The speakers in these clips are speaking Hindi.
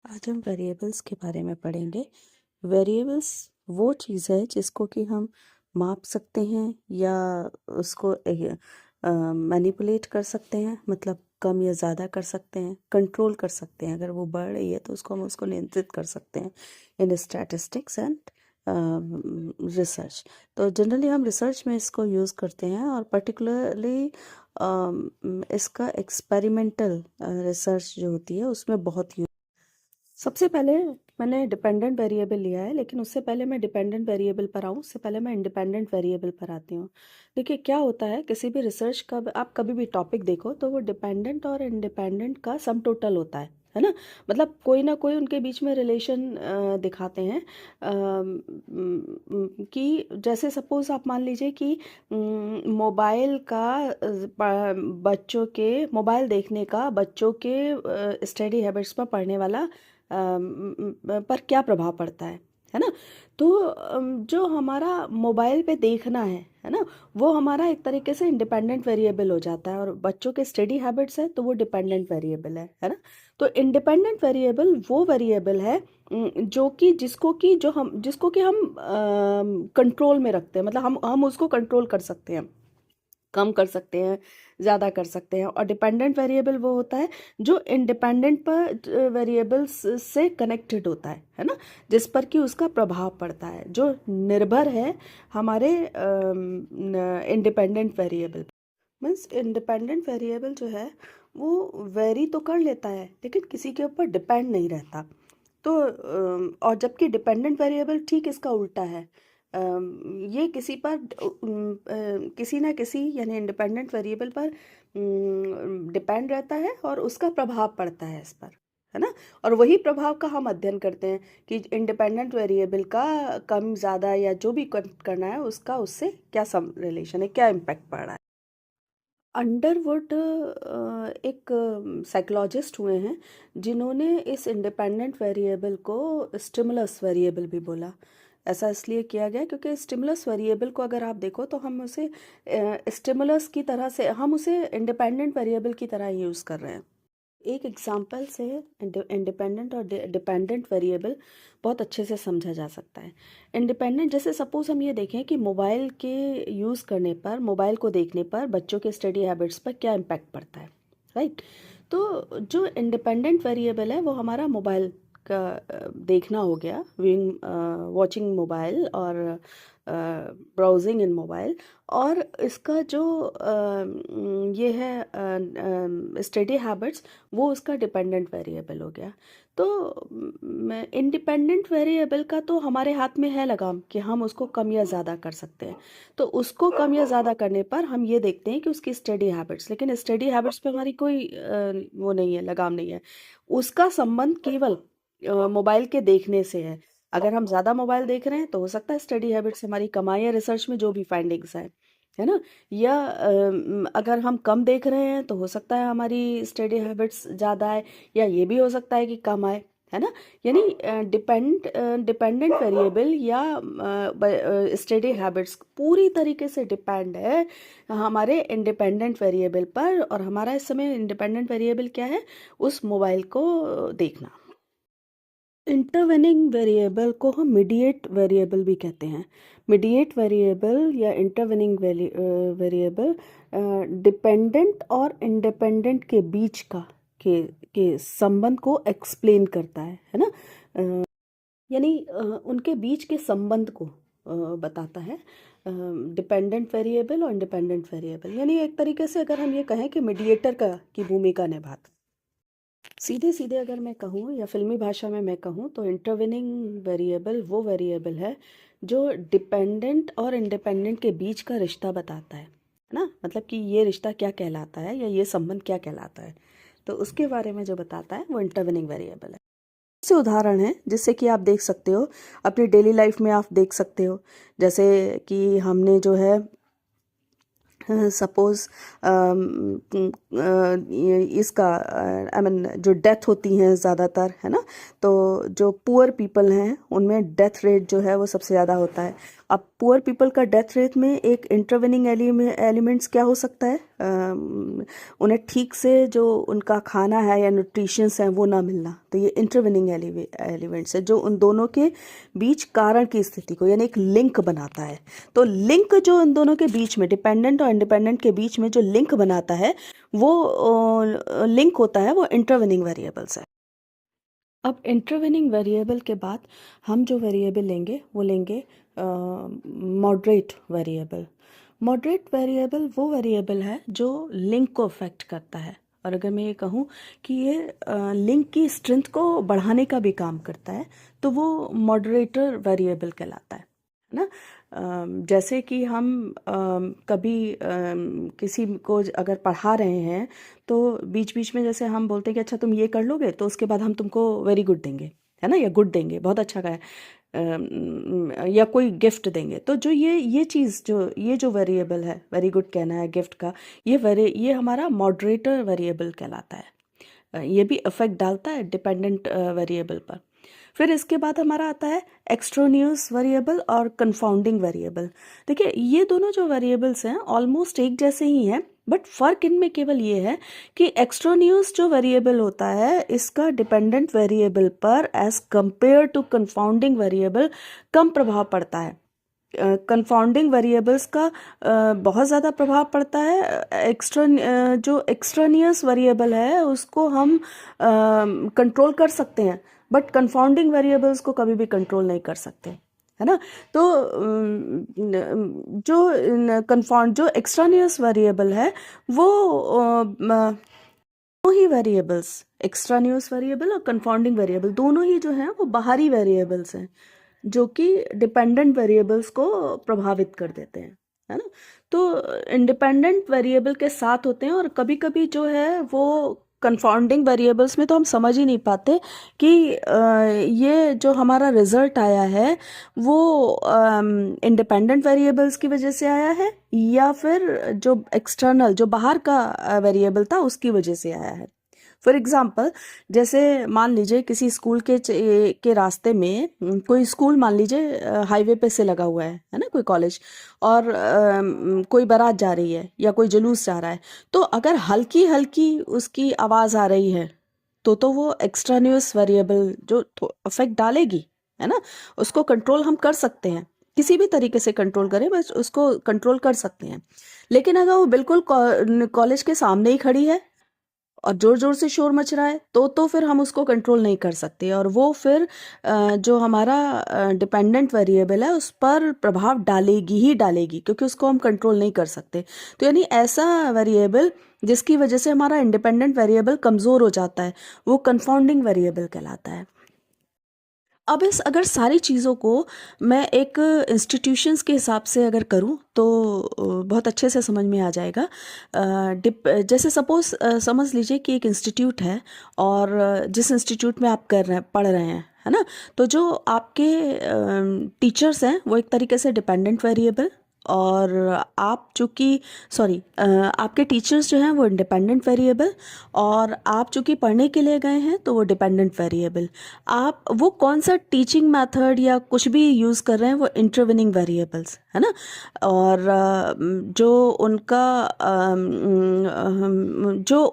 आज हम वेरिएबल्स के बारे में पढ़ेंगे। वेरिएबल्स वो चीज़ है जिसको कि हम माप सकते हैं या उसको मैनिपुलेट कर सकते हैं, मतलब कम या ज़्यादा कर सकते हैं, कंट्रोल कर सकते हैं। अगर वो बढ़ रही है तो उसको हम उसको नियंत्रित कर सकते हैं इन स्टैटिस्टिक्स एंड रिसर्च। तो जनरली हम रिसर्च में इसको यूज़ करते हैं और पर्टिकुलरली इसका एक्सपेरिमेंटल रिसर्च जो होती है उसमें बहुत सबसे पहले मैंने डिपेंडेंट वेरिएबल लिया है, लेकिन उससे पहले मैं डिपेंडेंट वेरिएबल पर आऊँ उससे पहले मैं इंडिपेंडेंट वेरिएबल पर आती हूँ। देखिए क्या होता है, किसी भी रिसर्च का आप कभी भी टॉपिक देखो तो वो डिपेंडेंट और इंडिपेंडेंट का सम टोटल होता है ना। मतलब कोई ना कोई उनके बीच में रिलेशन दिखाते हैं। कि जैसे सपोज आप मान लीजिए कि मोबाइल का बच्चों के मोबाइल देखने का बच्चों के स्टडी हैबिट्स पर पढ़ने वाला पर क्या प्रभाव पड़ता है ना। तो जो हमारा मोबाइल पे देखना है ना, वो हमारा एक तरीके से इंडिपेंडेंट वेरिएबल हो जाता है, और बच्चों के स्टडी हैबिट्स है तो वो डिपेंडेंट वेरिएबल है ना। तो इंडिपेंडेंट वेरिएबल वो वेरिएबल है जो कि जिसको कि हम कंट्रोल में रखते हैं, मतलब हम उसको कंट्रोल कर सकते हैं, कम कर सकते हैं, ज़्यादा कर सकते हैं। और डिपेंडेंट वेरिएबल वो होता है जो इंडिपेंडेंट पर वेरिएबल्स से कनेक्टेड होता है ना, जिस पर कि उसका प्रभाव पड़ता है, जो निर्भर है हमारे independent variable. Means independent variable जो है वो वेरी तो कर लेता है लेकिन किसी के ऊपर डिपेंड नहीं रहता। तो और जबकि डिपेंडेंट वेरिएबल ठीक इसका उल्टा है। ये किसी पर किसी ना किसी यानी इंडिपेंडेंट वेरिएबल पर डिपेंड रहता है और उसका प्रभाव पड़ता है इस पर, है ना। और वही प्रभाव का हम अध्ययन करते हैं कि इंडिपेंडेंट वेरिएबल का कम ज़्यादा या जो भी करना है उसका उससे क्या सम रिलेशन है, क्या इम्पैक्ट पड़ रहा है। अंडरवुड एक साइकोलॉजिस्ट हुए हैं जिन्होंने इस इंडिपेंडेंट वेरिएबल को स्टिमुलस वेरिएबल भी बोला। ऐसा इसलिए किया गया क्योंकि स्टिमुलस वेरिएबल को अगर आप देखो तो हम उसे स्टिमुलस की तरह से, हम उसे इंडिपेंडेंट वेरिएबल की तरह यूज़ कर रहे हैं। एक एग्जाम्पल से इंडिपेंडेंट और डिपेंडेंट वेरिएबल बहुत अच्छे से समझा जा सकता है। इंडिपेंडेंट जैसे सपोज हम ये देखें कि मोबाइल के यूज़ करने पर, मोबाइल को देखने पर बच्चों के स्टडी हैबिट्स पर क्या इम्पैक्ट पड़ता है, राइट। तो जो इंडिपेंडेंट वेरिएबल है वो हमारा मोबाइल का देखना हो गया, वॉचिंग मोबाइल और ब्राउजिंग इन मोबाइल। और इसका जो ये है स्टडी हैबिट्स, वो उसका डिपेंडेंट वेरिएबल हो गया। तो इंडिपेंडेंट वेरिएबल का तो हमारे हाथ में है लगाम कि हम उसको कम या ज़्यादा कर सकते हैं। तो उसको कम या ज़्यादा करने पर हम ये देखते हैं कि उसकी स्टडी हैबिट्स, लेकिन स्टडी हैबिट्स पे हमारी कोई वो नहीं है, लगाम नहीं है। उसका संबंध केवल मोबाइल के देखने से है। अगर हम ज़्यादा मोबाइल देख रहे हैं तो हो सकता है स्टडी हैबिट्स हमारी कम आए या रिसर्च में जो भी फाइंडिंग्स है ना। या अगर हम कम देख रहे हैं तो हो सकता है हमारी स्टडी हैबिट्स ज़्यादा आए, या ये भी हो सकता है कि कम आए, है ना। यानी डिपेंडेंट वेरिएबल या स्टडी हैबिट्स पूरी तरीके से डिपेंड है हमारे इंडिपेंडेंट वेरिएबल पर, और हमारा इस समय इंडिपेंडेंट वेरिएबल क्या है, उस मोबाइल को देखना। इंटरवेनिंग वेरिएबल को हम मीडिएट वेरिएबल भी कहते हैं। मीडिएट वेरिएबल या इंटरवेनिंग वेरिएबल डिपेंडेंट और इंडिपेंडेंट के बीच के संबंध को एक्सप्लेन करता है ना। यानी उनके बीच के संबंध को बताता है डिपेंडेंट वेरिएबल और इंडिपेंडेंट वेरिएबल। यानी एक तरीके से अगर हम ये कहें कि मीडिएटर की भूमिका निभाता। सीधे सीधे अगर मैं कहूँ या फिल्मी भाषा में मैं कहूँ तो इंटरविनिंग वेरिएबल वो वेरिएबल है जो डिपेंडेंट और इंडिपेंडेंट के बीच का रिश्ता बताता है ना। मतलब कि ये रिश्ता क्या कहलाता है या ये संबंध क्या कहलाता है, तो उसके बारे में जो बताता है वो इंटरविनिंग वेरिएबल है। ऐसे उदाहरण हैं जिससे कि आप देख सकते हो, अपनी डेली लाइफ में आप देख सकते हो। जैसे कि हमने जो है सपोज इसका आई मीन जो डेथ होती हैं ज़्यादातर, है ना। तो जो पुअर पीपल हैं उनमें डेथ रेट जो है वो सबसे ज़्यादा होता है। अब पुअर पीपल का डेथ रेट में एक इंटरवेनिंग एलिमेंट्स क्या हो सकता है? उन्हें ठीक से जो उनका खाना है या न्यूट्रिशंस है वो ना मिलना, तो ये इंटरवेनिंग एलिमेंट्स है जो उन दोनों के बीच कारण की स्थिति को यानी एक लिंक बनाता है। तो लिंक जो इन दोनों के बीच में, डिपेंडेंट और इंडिपेंडेंट के बीच में जो लिंक बनाता है वो लिंक होता है, वो इंटरवेनिंग वेरिएबल्स है। अब इंटरवेनिंग वेरिएबल के बाद हम जो वेरिएबल लेंगे वो लेंगे मॉडरेट वेरिएबल। मॉडरेट वेरिएबल वो वेरिएबल है जो लिंक को अफेक्ट करता है, और अगर मैं ये कहूँ कि ये लिंक की स्ट्रेंथ को बढ़ाने का भी काम करता है तो वो मॉडरेटर वेरिएबल कहलाता है ना। जैसे कि हम कभी किसी को अगर पढ़ा रहे हैं तो बीच बीच में जैसे हम बोलते हैं कि अच्छा तुम ये कर लोगे तो उसके बाद हम तुमको वेरी गुड देंगे, है ना, या गुड देंगे, बहुत अच्छा का है, या कोई गिफ्ट देंगे। तो जो ये चीज़ जो वेरिएबल है, वेरी गुड कहना है गिफ्ट का, ये हमारा मॉडरेटर वेरिएबल कहलाता है। ये भी इफेक्ट डालता है डिपेंडेंट वेरिएबल पर। फिर इसके बाद हमारा आता है एक्सट्रोनियस वेरिएबल और कंफाउंडिंग वेरिएबल। देखिए ये दोनों जो वेरिएबल्स हैं ऑलमोस्ट एक जैसे ही हैं, बट फ़र्क इनमें केवल ये है कि एक्सट्रोनियस जो वेरिएबल होता है इसका डिपेंडेंट वेरिएबल पर as compared to confounding variable कम प्रभाव पड़ता है। कंफाउंडिंग वेरिएबल्स का बहुत ज़्यादा प्रभाव पड़ता है। जो एक्सट्रानियस वेरिएबल है उसको हम कंट्रोल कर सकते हैं, बट कंफाउंडिंग वेरिएबल्स को कभी भी कंट्रोल नहीं कर सकते, है ना। तो जो एक्सट्रानियस वेरिएबल है वो दोनों ही वेरिएबल्स, एक्सट्रानियस वेरिएबल और कंफाउंडिंग वेरिएबल, दोनों ही जो हैं वो बाहरी वेरिएबल्स हैं जो कि डिपेंडेंट वेरिएबल्स को प्रभावित कर देते हैं, है ना। तो इंडिपेंडेंट वेरिएबल के साथ होते हैं, और कभी कभी जो है वो कंफाउंडिंग वेरिएबल्स में तो हम समझ ही नहीं पाते कि ये जो हमारा रिजल्ट आया है वो इंडिपेंडेंट वेरिएबल्स की वजह से आया है या फिर जो एक्सटर्नल, जो बाहर का वेरिएबल था उसकी वजह से आया है। फॉर एग्जाम्पल, जैसे मान लीजिए किसी स्कूल के रास्ते में कोई स्कूल मान लीजिए हाईवे पे से लगा हुआ है ना, कोई कॉलेज, और कोई बारात जा रही है या कोई जुलूस जा रहा है, तो अगर हल्की हल्की उसकी आवाज़ आ रही है तो वो एक्स्ट्रान्यूस वेरिएबल जो अफेक्ट डालेगी, है ना, उसको कंट्रोल हम कर सकते हैं, किसी भी तरीके से कंट्रोल करें बस उसको कंट्रोल कर सकते हैं। लेकिन अगर वो बिल्कुल कॉलेज के सामने ही खड़ी है और जोर जोर से शोर मच रहा है तो फिर हम उसको कंट्रोल नहीं कर सकते, और वो फिर जो हमारा डिपेंडेंट वेरिएबल है उस पर प्रभाव डालेगी ही डालेगी, क्योंकि उसको हम कंट्रोल नहीं कर सकते। तो यानी ऐसा वेरिएबल जिसकी वजह से हमारा इंडिपेंडेंट वेरिएबल कमज़ोर हो जाता है वो कंफाउंडिंग वेरिएबल कहलाता है। अब अगर सारी चीज़ों को मैं एक इंस्टीट्यूशंस के हिसाब से अगर करूं तो बहुत अच्छे से समझ में आ जाएगा। जैसे सपोज़ समझ लीजिए कि एक इंस्टीट्यूट है, और जिस इंस्टीट्यूट में आप पढ़ रहे हैं, है ना, तो जो आपके टीचर्स हैं वो एक तरीके से डिपेंडेंट वेरिएबल, और आप चूँकि आपके टीचर्स जो हैं वो इंडिपेंडेंट वेरिएबल, और आप चूँकि पढ़ने के लिए गए हैं तो वो डिपेंडेंट वेरिएबल। आप वो कौन सा टीचिंग मेथड या कुछ भी यूज़ कर रहे हैं वो इंटरवेनिंग वेरिएबल्स, है ना। और जो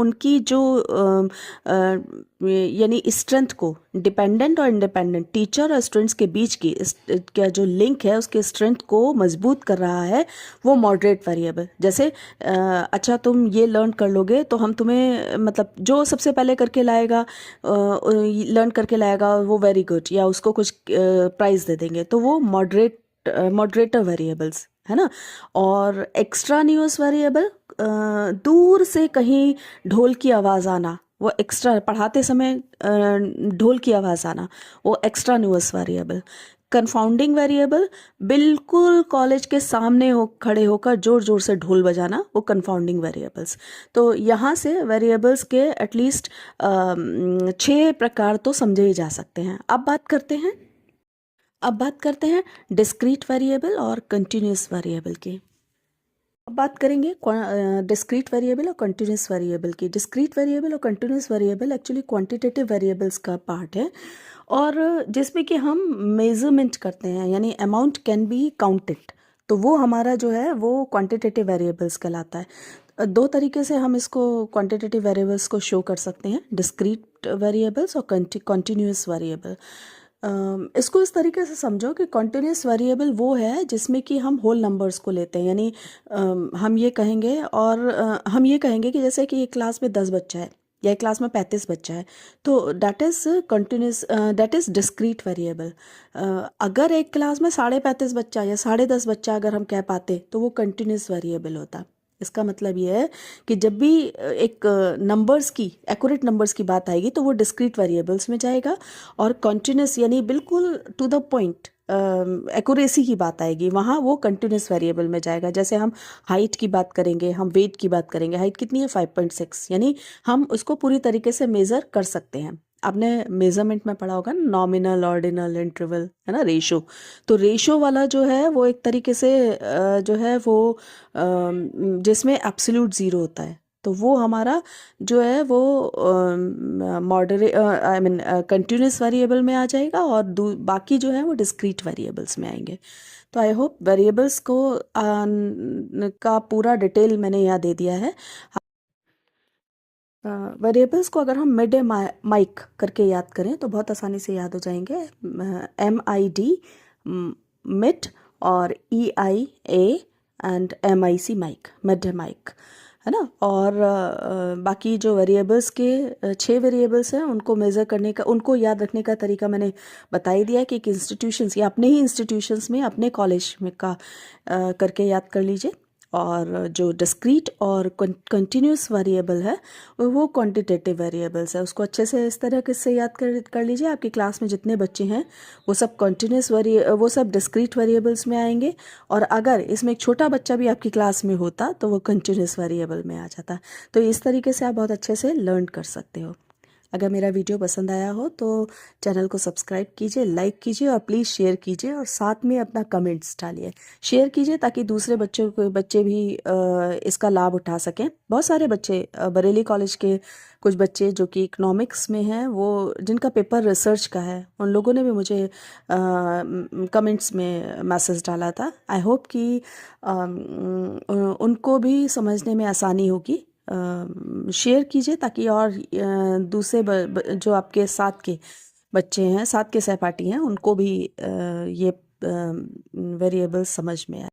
उनकी यानी स्ट्रेंथ को, डिपेंडेंट और इंडिपेंडेंट टीचर और स्टूडेंट्स के बीच की क्या जो लिंक है उसके स्ट्रेंथ को मजबूत कर रहा है वो मॉडरेट वेरिएबल। जैसे अच्छा तुम ये लर्न कर लोगे तो हम तुम्हें, मतलब जो सबसे पहले करके लाएगा, लर्न करके लाएगा वो वेरी गुड, या उसको कुछ प्राइज़ दे देंगे, तो वो मॉडरेटर वेरिएबल्स, है ना। और एक्स्ट्रानियस वेरिएबल, दूर से कहीं ढोल की आवाज़ आना, वो एक्स्ट्रा, पढ़ाते समय ढोल की आवाज़ आना, वो एक्स्ट्रानियस वेरिएबल। कंफाउंडिंग वेरिएबल, बिल्कुल कॉलेज के सामने खड़े होकर जोर जोर से ढोल बजाना, वो कंफाउंडिंग वेरिएबल्स। तो यहाँ से वेरिएबल्स के एटलीस्ट 6 प्रकार तो समझे ही जा सकते हैं। अब बात करते हैं डिस्क्रीट वेरिएबल और कंटिन्यूस वेरिएबल की। अब बात करेंगे डिस्क्रीट वेरिएबल और कंटिन्यूस वेरिएबल की। डिस्क्रीट वेरिएबल और continuous variable actually quantitative variables का पार्ट है, और जिसमें कि हम मेजरमेंट करते हैं, यानी अमाउंट कैन बी काउंटेड, तो वो हमारा जो है वो क्वांटिटेटिव वेरिएबल्स कहलाता है। दो तरीके से हम इसको क्वांटिटेटिव वेरिएबल्स को शो कर सकते हैं, डिस्क्रीट वेरिएबल्स और कंटिन्यूस वेरिएबल। इसको इस तरीके से समझो कि कॉन्टिन्यूस वेरिएबल वो है जिसमें कि हम होल नंबर्स को लेते हैं, यानी हम ये कहेंगे, और हम ये कहेंगे कि जैसे कि एक क्लास में 10 बच्चा है या एक क्लास में 35 बच्चा है, तो that is continuous, that is discrete variable. अगर एक क्लास में 35.5 बच्चा या 10.5 बच्चा अगर हम कह पाते तो वो कंटिन्यूस वेरिएबल होता। इसका मतलब ये है कि जब भी एक नंबर्स की, एक्यूरेट नंबर्स की बात आएगी तो वो डिस्क्रीट वेरिएबल्स में जाएगा, और कॉन्टिन्यूस यानी बिल्कुल टू द पॉइंट एक्यूरेसी की बात आएगी वहाँ वो कंटिन्यूस वेरिएबल में जाएगा। जैसे हम हाइट की बात करेंगे, हम वेट की बात करेंगे, हाइट कितनी है 5.6, यानी हम उसको पूरी तरीके से मेज़र कर सकते हैं। आपने मेजरमेंट में पढ़ा होगा ना, नॉमिनल, ऑर्डिनल, इंटरवल, है ना, रेशो। तो रेशो वाला जो है वो एक तरीके से जो है वो जिसमें एब्सोल्यूट ज़ीरो होता है, तो वो हमारा जो है वो moderate, I mean continuous variable में आ जाएगा, और बाकी जो है वो डिस्क्रीट वेरिएबल्स में आएंगे। तो आई होप वेरिएबल्स को का पूरा डिटेल मैंने यहाँ दे दिया है। वेरिएबल्स को अगर हम मिड माइक करके याद करें तो बहुत आसानी से याद हो जाएंगे। MID मिड, और EIA and MIC mike, mid mike, है ना। और बाकी जो वेरिएबल्स के 6 वेरिएबल्स हैं उनको मेज़र करने का, उनको याद रखने का तरीका मैंने बता ही दिया है कि एक इंस्टीट्यूशंस या अपने ही इंस्टीट्यूशंस में, अपने कॉलेज में का करके याद कर लीजिए। और जो डिस्क्रीट और कंटिन्यूस वेरिएबल है वो क्वांटिटेटिव वेरिएबल्स है, उसको अच्छे से इस तरह से याद कर लीजिए। आपकी क्लास में जितने बच्चे हैं वो सब वो सब डिस्क्रीट वेरिएबल्स में आएंगे, और अगर इसमें एक छोटा बच्चा भी आपकी क्लास में होता तो वो कंटिन्यूस वेरिएबल में आ जाता। तो इस तरीके से आप बहुत अच्छे से लर्न कर सकते हो। अगर मेरा वीडियो पसंद आया हो तो चैनल को सब्सक्राइब कीजिए, लाइक कीजिए, और प्लीज़ शेयर कीजिए, और साथ में अपना कमेंट्स डालिए, शेयर कीजिए, ताकि दूसरे बच्चे भी इसका लाभ उठा सकें। बहुत सारे बच्चे, बरेली कॉलेज के कुछ बच्चे जो कि इकोनॉमिक्स में हैं, वो जिनका पेपर रिसर्च का है, उन लोगों ने भी मुझे कमेंट्स में मैसेज डाला था। आई होप कि उनको भी समझने में आसानी होगी। शेयर कीजिए ताकि और दूसरे जो आपके साथ के बच्चे हैं, साथ के सहपाठी हैं, उनको भी ये वेरिएबल्स समझ में आए।